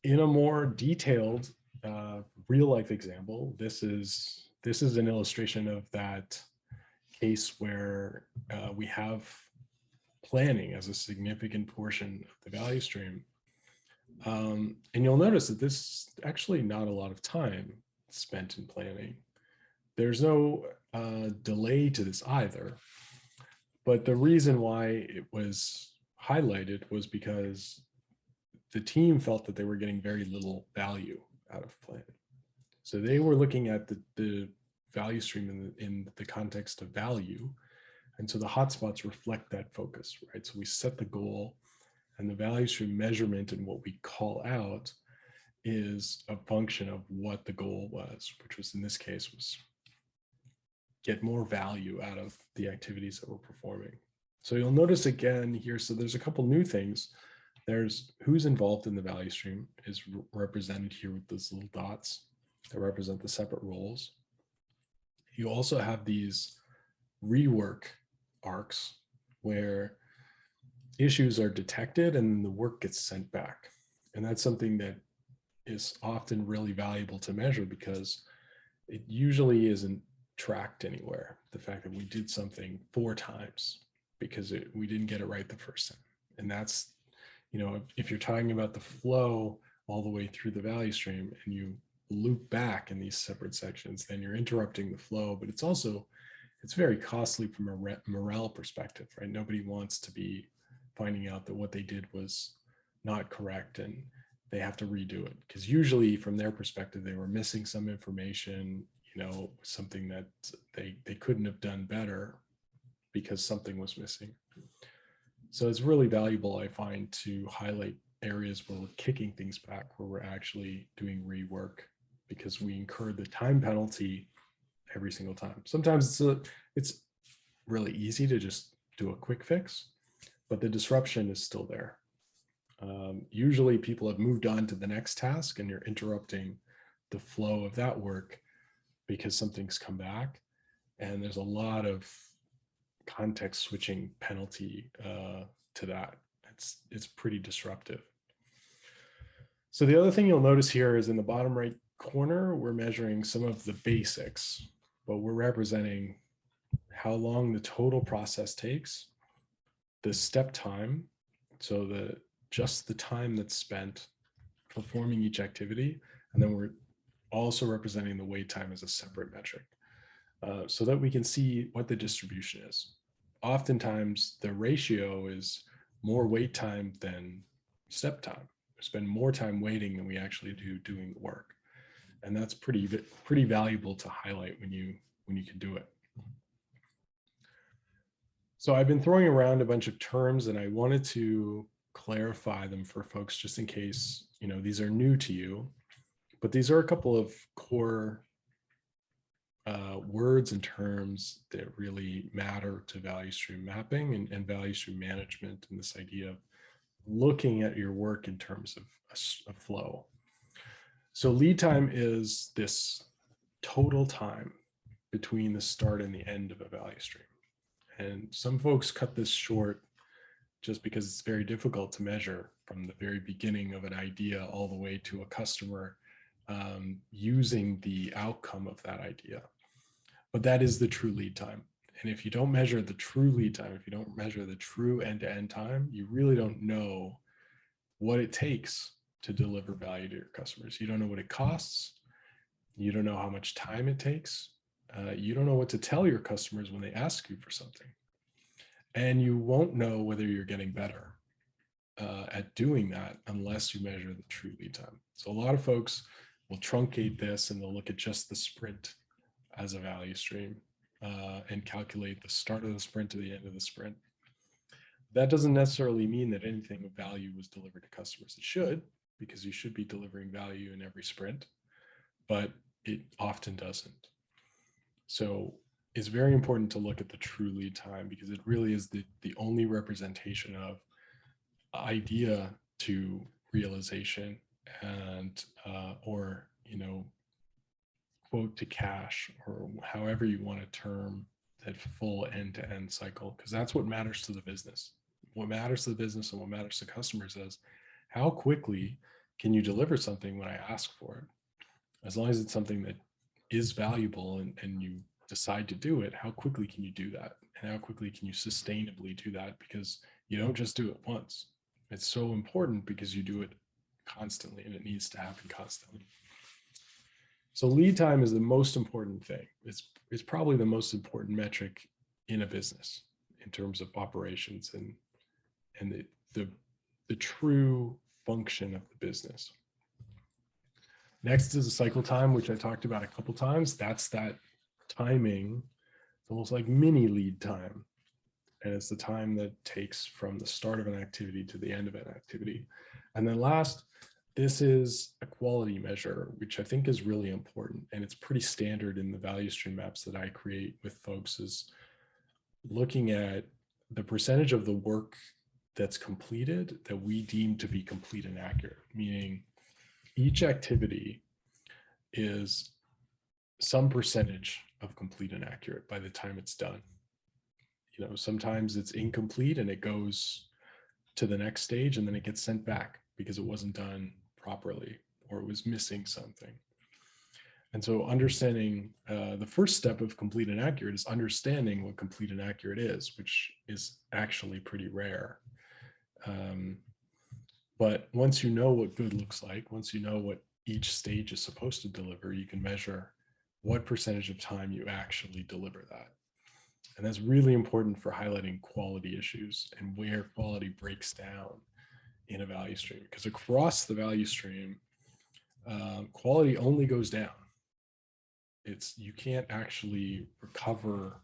In a more detailed real life example, this is an illustration of that case where we have planning as a significant portion of the value stream. And you'll notice that this is actually not a lot of time spent in planning. There's no delay to this either. But the reason why it was highlighted was because the team felt that they were getting very little value out of planning. So they were looking at the value stream in the context of value. And so the hotspots reflect that focus, right? So we set the goal, and the value stream measurement and what we call out is a function of what the goal was, which was in this case was get more value out of the activities that we're performing. So you'll notice again here, so there's a couple new things. There's who's involved in the value stream is represented here with those little dots that represent the separate roles. You also have these rework arcs where issues are detected and the work gets sent back. And that's something that is often really valuable to measure because it usually isn't tracked anywhere. The fact that we did something 4 times because we didn't get it right the first time. And that's, if you're talking about the flow all the way through the value stream and you loop back in these separate sections, then you're interrupting the flow, but it's very costly from a morale perspective, right? Nobody wants to be finding out that what they did was not correct and they have to redo it, because usually from their perspective, they were missing some information, something that they couldn't have done better because something was missing. So it's really valuable, I find, to highlight areas where we're kicking things back, where we're actually doing rework, because we incur the time penalty every single time. Sometimes it's really easy to just do a quick fix, but the disruption is still there. Usually people have moved on to the next task and you're interrupting the flow of that work because something's come back, and there's a lot of context switching penalty to that. It's pretty disruptive. So the other thing you'll notice here is in the bottom right corner, we're measuring some of the basics, but we're representing how long the total process takes, the step time, so just the time that's spent performing each activity, and then we're also representing the wait time as a separate metric, so that we can see what the distribution is. Oftentimes, the ratio is more wait time than step time. We spend more time waiting than we actually do doing the work, and that's pretty valuable to highlight when you can do it. So I've been throwing around a bunch of terms, and I wanted to clarify them for folks just in case these are new to you. But these are a couple of core words and terms that really matter to value stream mapping and value stream management, and this idea of looking at your work in terms of a flow. So lead time is this total time between the start and the end of a value stream. And some folks cut this short just because it's very difficult to measure from the very beginning of an idea all the way to a customer using the outcome of that idea. But that is the true lead time. And if you don't measure the true lead time, if you don't measure the true end-to-end time, you really don't know what it takes to deliver value to your customers. You don't know what it costs. You don't know how much time it takes. You don't know what to tell your customers when they ask you for something. And you won't know whether you're getting better at doing that unless you measure the true lead time. So a lot of folks will truncate this and they'll look at just the sprint as a value stream and calculate the start of the sprint to the end of the sprint. That doesn't necessarily mean that anything of value was delivered to customers. It should, because you should be delivering value in every sprint, but it often doesn't. So it's very important to look at the true lead time, because it really is the only representation of idea to realization and or quote to cash, or however you want to term that full end-to-end cycle, because that's what matters to the business. What matters to the business and what matters to customers is how quickly can you deliver something when I ask for it? As long as it's something that is valuable and you decide to do it, how quickly can you do that? And how quickly can you sustainably do that? Because you don't just do it once. It's so important because you do it constantly, and it needs to happen constantly. So lead time is the most important thing. It's probably the most important metric in a business in terms of operations and the true function of the business. Next is the cycle time, which I talked about a couple times. That's that timing. It's almost like mini lead time. And it's the time that takes from the start of an activity to the end of an activity. And then last, this is a quality measure, which I think is really important. And it's pretty standard in the value stream maps that I create with folks, is looking at the percentage of the work that's completed that we deem to be complete and accurate, meaning each activity is some percentage of complete and accurate by the time it's done. You know, sometimes it's incomplete and it goes to the next stage and then it gets sent back because it wasn't done properly or it was missing something. And so understanding the first step of complete and accurate is understanding what complete and accurate is, which is actually pretty rare. But once you know what good looks like, once you know what each stage is supposed to deliver, you can measure what percentage of time you actually deliver that. And that's really important for highlighting quality issues and where quality breaks down in a value stream, because across the value stream, quality only goes down. You can't actually recover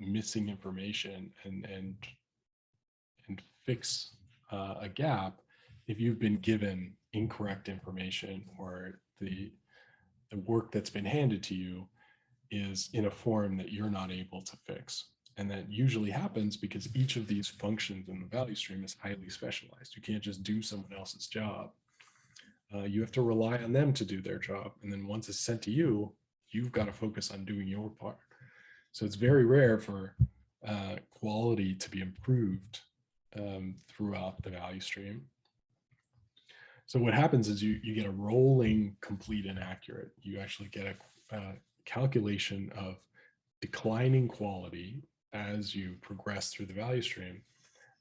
missing information and fix a gap if you've been given incorrect information, or the work that's been handed to you is in a form that you're not able to fix. And that usually happens because each of these functions in the value stream is highly specialized. You can't just do someone else's job. You have to rely on them to do their job. And then once it's sent to you, you've got to focus on doing your part. So it's very rare for quality to be improved throughout the value stream. So what happens is you get a rolling complete and accurate. You actually get a calculation of declining quality as you progress through the value stream.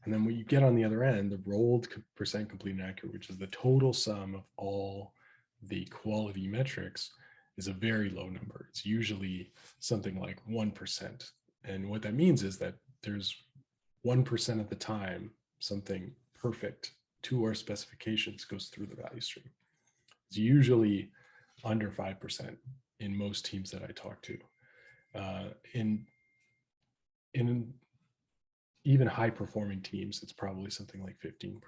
And then what you get on the other end, the rolled percent complete and accurate, which is the total sum of all the quality metrics, is a very low number. It's usually something like 1%. And what that means is that there's 1% of the time something perfect to our specifications goes through the value stream. It's usually under 5% in most teams that I talk to. In even high performing teams, it's probably something like 15%,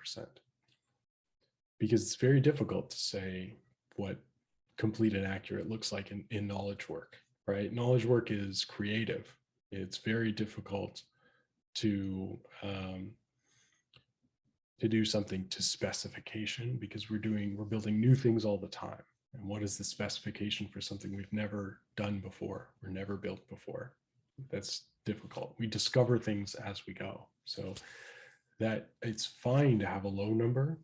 because it's very difficult to say what complete and accurate looks like in knowledge work, right? Knowledge work is creative. It's very difficult to do something to specification, because we're building new things all the time. And what is the specification for something we've never done before or never built before? That's difficult. We discover things as we go. So that it's fine to have a low number.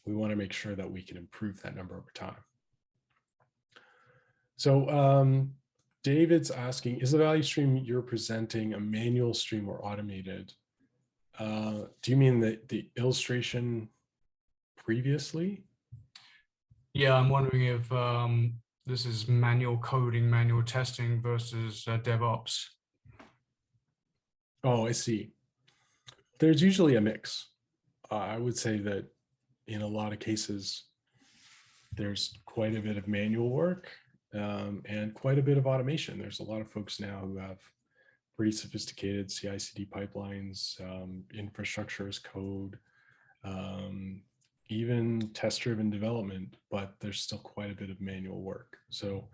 We want to make sure that we can improve that number over time. So David's asking, is the value stream you're presenting a manual stream or automated? Do you mean the illustration previously? Yeah, I'm wondering if this is manual coding, manual testing versus DevOps. Oh, I see. There's usually a mix. I would say that in a lot of cases, there's quite a bit of manual work and quite a bit of automation. There's a lot of folks now who have pretty sophisticated CI/CD pipelines, infrastructure as code, even test-driven development, but there's still quite a bit of manual work. So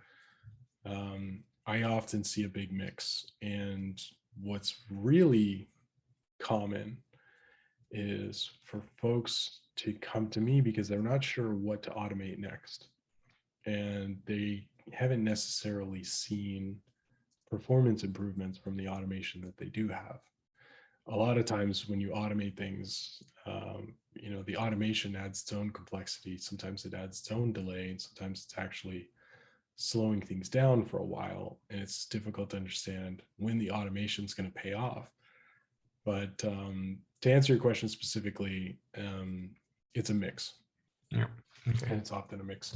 I often see a big mix. And what's really common is for folks to come to me because they're not sure what to automate next. And they haven't necessarily seen performance improvements from the automation that they do have. a lot of times when you automate things, the automation adds its own complexity. Sometimes it adds its own delay, and sometimes it's actually slowing things down for a while, and it's difficult to understand when the automation is going to pay off. But to answer your question specifically, it's a mix. Yeah. Okay. And it's often a mix.